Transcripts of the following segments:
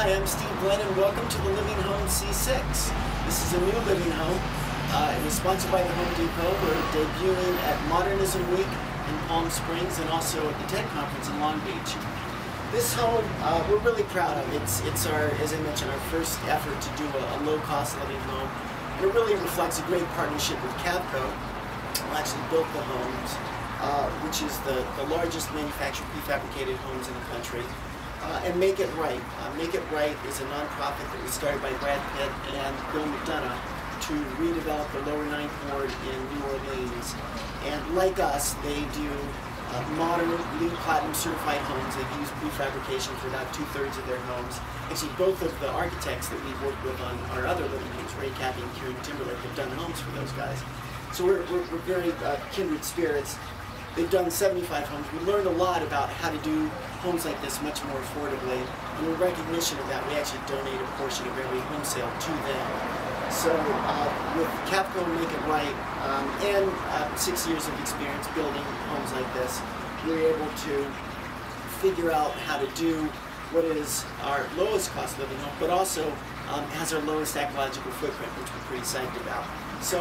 Hi, I'm Steve Glenn and welcome to the Living Home C6. This is a new living home. It was sponsored by the Home Depot. We're debuting at Modernism Week in Palm Springs and also at the TED Conference in Long Beach. This home we're really proud of. It's our, as I mentioned, our first effort to do a low-cost living home. And it really reflects a great partnership with Cavco, who actually built the homes, which is the largest manufacturer of prefabricated homes in the country. And Make It Right. Make It Right is a nonprofit that was started by Brad Pitt and Bill McDonough to redevelop the Lower Ninth Ward in New Orleans. And like us, they do modern, LEED Platinum certified homes. They use prefabrication for about 2/3 of their homes. Actually, both of the architects that we've worked with on our other living homes, Ray Cappy and Kieran Timberlake, have done homes for those guys. So we're very kindred spirits. They've done 75 homes. We learned a lot about how to do homes like this much more affordably. And in recognition of that, we actually donate a portion of every home sale to them. So with Cavco and Make It Right and 6 years of experience building homes like this, we were able to figure out how to do what is our lowest cost living home, but also has our lowest ecological footprint, which we're pretty psyched about. So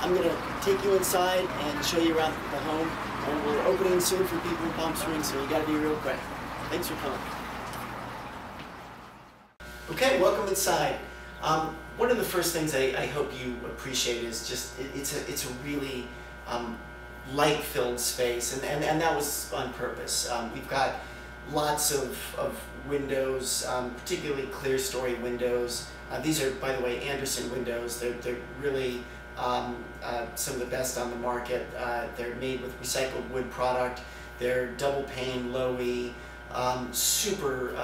I'm going to take you inside and show you around the home. And we're opening soon for people in Palm Springs, so you got to be real quick. Thanks for coming. Okay, welcome inside. One of the first things I hope you appreciate is just it's a really light-filled space, and that was on purpose. We've got lots of windows, particularly clear story windows. These are, by the way, Andersen windows. They're really some of the best on the market. They're made with recycled wood product. They're double pane, low E, super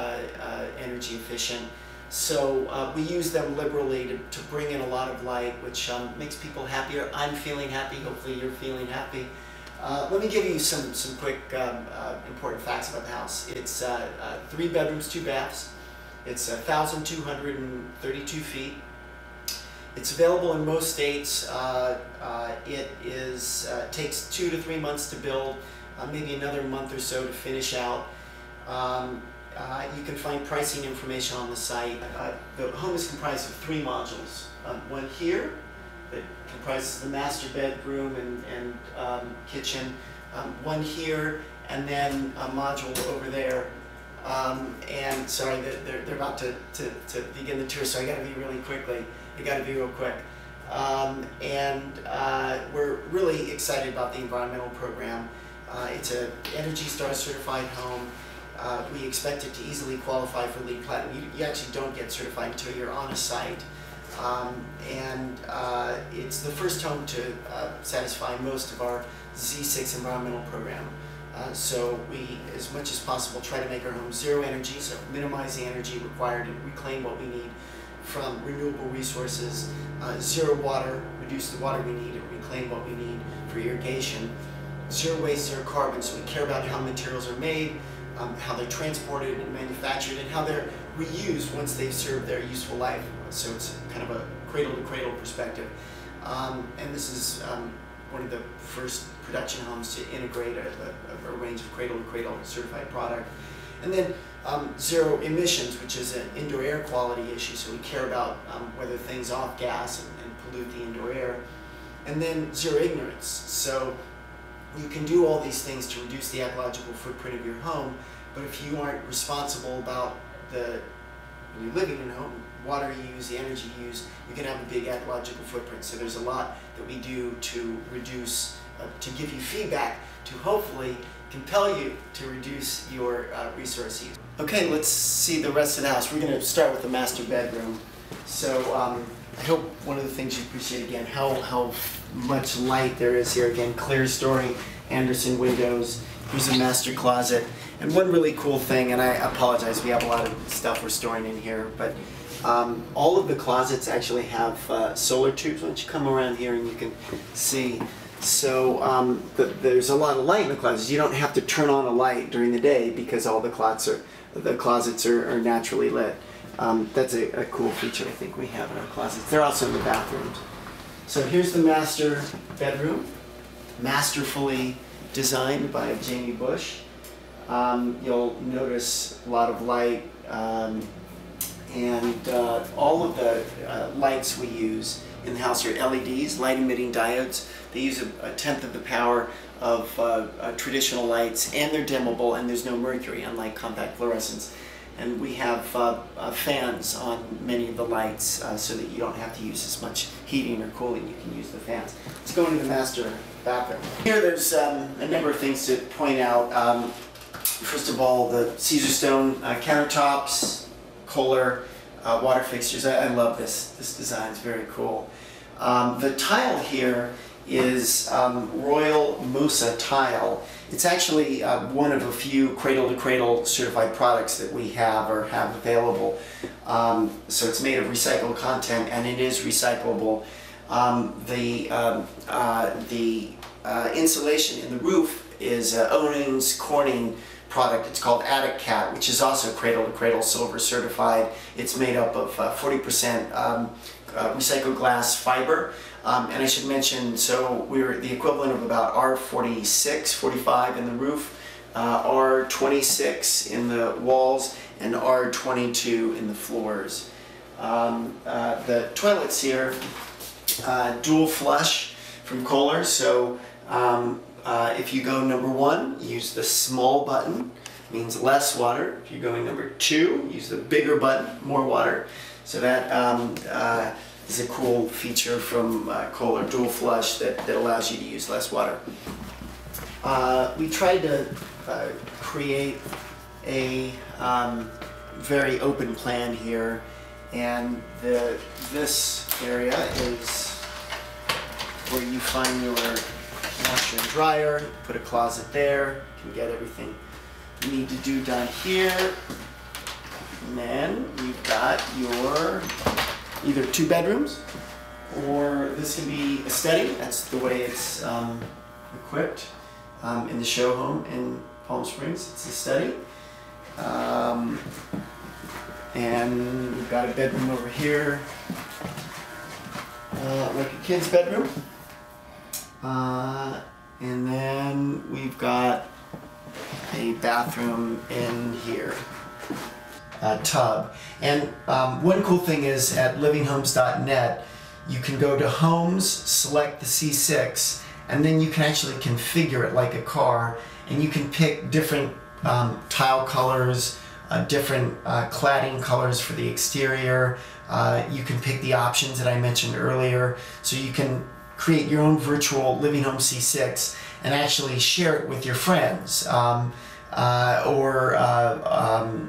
energy efficient. So we use them liberally to bring in a lot of light, which makes people happier. I'm feeling happy. Hopefully you're feeling happy. Let me give you some quick important facts about the house. It's 3 bedrooms, 2 baths. It's 1,232 feet. It's available in most states. It takes 2 to 3 months to build, maybe another month or so to finish out. You can find pricing information on the site. The home is comprised of 3 modules. One here that comprises the master bedroom and kitchen. One here, and then a module over there. And sorry, they're about to begin the tour, so I got to be really quickly. I got to be real quick. We're really excited about the environmental program. It's an ENERGY STAR certified home. We expect it to easily qualify for LEED Platinum. You actually don't get certified until you're on a site. It's the first home to satisfy most of our Z6 environmental program. So we, as much as possible, try to make our homes zero energy, so minimize the energy required and reclaim what we need from renewable resources. Zero water, reduce the water we need and reclaim what we need for irrigation. Zero waste, zero carbon, so we care about how materials are made, how they're transported and manufactured, and how they're reused once they've served their useful life. So it's kind of a cradle-to-cradle perspective. And this is one of the first production homes to integrate a range of cradle-to-cradle certified product. And then zero emissions, which is an indoor air quality issue, so we care about whether things off gas and pollute the indoor air. And then zero ignorance. So you can do all these things to reduce the ecological footprint of your home, but if you aren't responsible about when you're living in a home, water you use, the energy you use, you can have a big ecological footprint. So there's a lot that we do to reduce, to give you feedback, to hopefully compel you to reduce your resource use. Okay, let's see the rest of the house. We're going to start with the master bedroom. So I hope one of the things you appreciate, again, how much light there is here. Again, clear story, Andersen windows. Here's a master closet. And one really cool thing, and I apologize, we have a lot of stuff we're storing in here, but all of the closets actually have solar tubes. Why don't you come around here and you can see. So there's a lot of light in the closets. You don't have to turn on a light during the day because all the closets are naturally lit. That's a cool feature I think we have in our closets. They're also in the bathrooms. So here's the master bedroom, masterfully designed by Jamie Bush. You'll notice a lot of light And all of the lights we use in the house are LEDs, light emitting diodes. They use a tenth of the power of traditional lights, and they're dimmable, and there's no mercury, unlike compact fluorescents. And we have fans on many of the lights so that you don't have to use as much heating or cooling. You can use the fans. Let's go into the master bathroom. Here there's a number of things to point out. First of all, the Caesarstone countertops, Kohler water fixtures. I love this. This design is very cool. The tile here is Royal Musa tile. It's actually one of a few cradle-to-cradle certified products that we have or have available. So it's made of recycled content, and it is recyclable. The insulation in the roof is Onan's Corning product. It's called Attic Cat, which is also cradle-to-cradle silver certified. It's made up of 40% recycled glass fiber. And I should mention, so we're the equivalent of about R46, 45 in the roof, R26 in the walls, and R22 in the floors. The toilets here, dual flush from Kohler. So if you go number 1, use the small button, means less water. If you're going number 2, use the bigger button, more water. So that is a cool feature from Kohler, dual flush, that allows you to use less water. We tried to create a very open plan here, and this area is where you find your washer and dryer. Put a closet there. You can get everything you need to do done here. And then you've got your either 2 bedrooms, or this can be a study. That's the way it's equipped in the show home in Palm Springs. It's a study. And we've got a bedroom over here, like a kid's bedroom. And then we've got a bathroom in here. Tub. And one cool thing is at livinghomes.net, you can go to Homes, select the C6, and then you can actually configure it like a car, and you can pick different tile colors, different cladding colors for the exterior. You can pick the options that I mentioned earlier, so you can create your own virtual Living Home C6 and actually share it with your friends. Or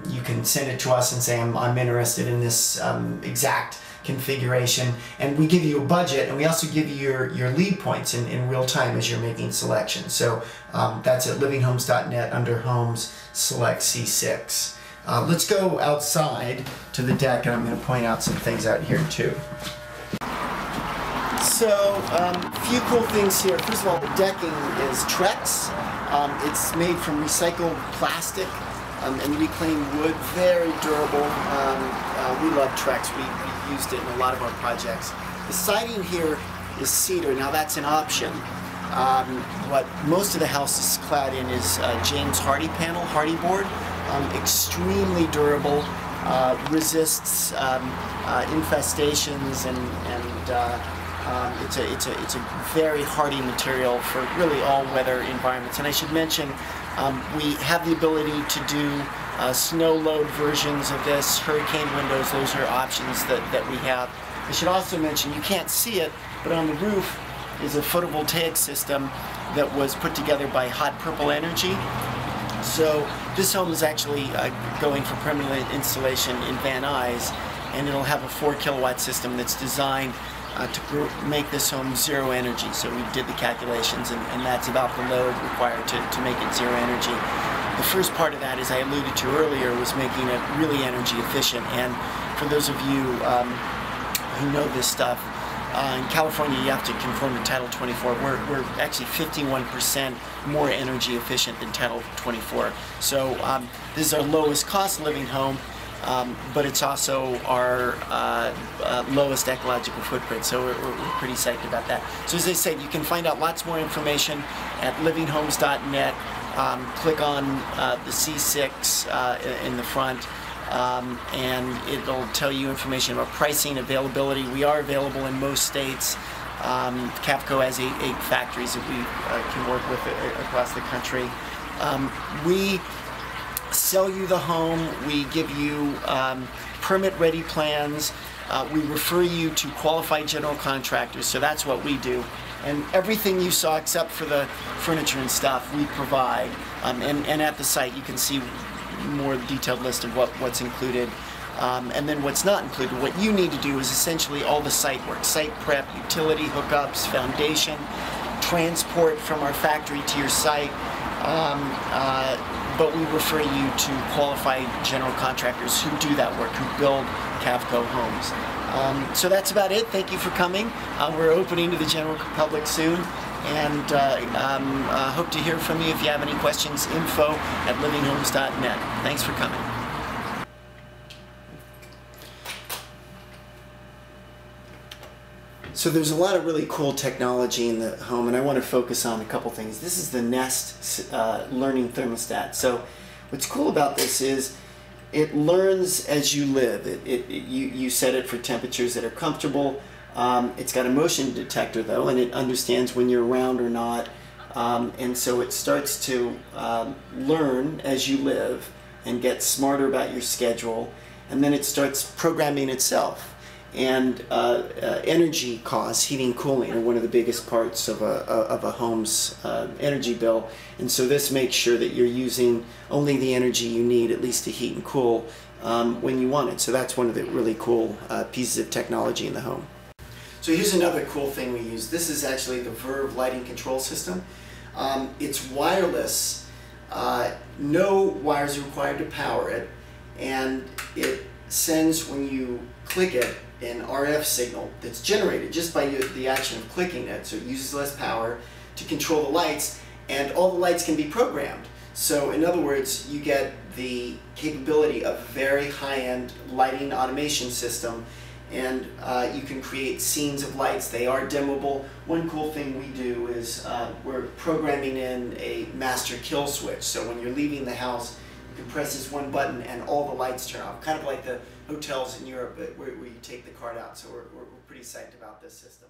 you can send it to us and say, I'm interested in this exact configuration, and we give you a budget, and we also give you your lead points in real time as you're making selections. So that's at livinghomes.net under Homes, select C6. Let's go outside to the deck, and I'm going to point out some things out here too. So, a few cool things here. First of all, the decking is Trex. It's made from recycled plastic and reclaimed wood, very durable. We love Trex. We've used it in a lot of our projects. The siding here is cedar. Now that's an option. What most of the house is clad in is James Hardie panel, Hardie board. Extremely durable, resists infestations, and it's a very hardy material for really all weather environments. And I should mention, we have the ability to do snow load versions of this, hurricane windows. Those are options that we have. I should also mention, you can't see it, but on the roof is a photovoltaic system that was put together by Hot Purple Energy. So this home is actually going for permanent installation in Van Nuys, and it'll have a 4 kilowatt system that's designed to make this home zero energy. So we did the calculations, and that's about the load required to make it zero energy. The first part of that, as I alluded to earlier, was making it really energy efficient. And for those of you who know this stuff, in California you have to conform to Title 24. We're actually 51% more energy efficient than Title 24. So this is our lowest cost living home. But it's also our lowest ecological footprint, so we're pretty psyched about that. So as I said, you can find out lots more information at livinghomes.net. Click on the C6 in the front, and it'll tell you information about pricing, availability. We are available in most states. Cavco has 8 factories that we can work with across the country. We sell you the home. We give you permit-ready plans. We refer you to qualified general contractors, so that's what we do. And everything you saw except for the furniture and stuff we provide. And at the site you can see more detailed list of what's included. And then what's not included. What you need to do is essentially all the site work, site prep, utility hookups, foundation, transport from our factory to your site. But we refer you to qualified general contractors who do that work, who build Cavco homes. So that's about it. Thank you for coming. We're opening to the general public soon, and hope to hear from you if you have any questions. info@livinghomes.net. Thanks for coming. So there's a lot of really cool technology in the home, and I want to focus on a couple things. This is the Nest learning thermostat. So what's cool about this is it learns as you live. You set it for temperatures that are comfortable. It's got a motion detector though, and it understands when you're around or not. And so it starts to learn as you live and get smarter about your schedule, and then it starts programming itself. And energy costs, heating and cooling, are one of the biggest parts of a home's energy bill. And so this makes sure that you're using only the energy you need, at least to heat and cool, when you want it. So that's one of the really cool pieces of technology in the home. So here's another cool thing we use. This is actually the Verve lighting control system. It's wireless. No wires are required to power it. And it sends, when you click it, an RF signal that's generated just by the action of clicking it. So it uses less power to control the lights, and all the lights can be programmed. So in other words, you get the capability of very high-end lighting automation system, and you can create scenes of lights. They are dimmable. One cool thing we do is we're programming in a master kill switch. So when you're leaving the house, you can press this one button and all the lights turn off, kind of like the hotels in Europe where you take the card out. So we're pretty psyched about this system.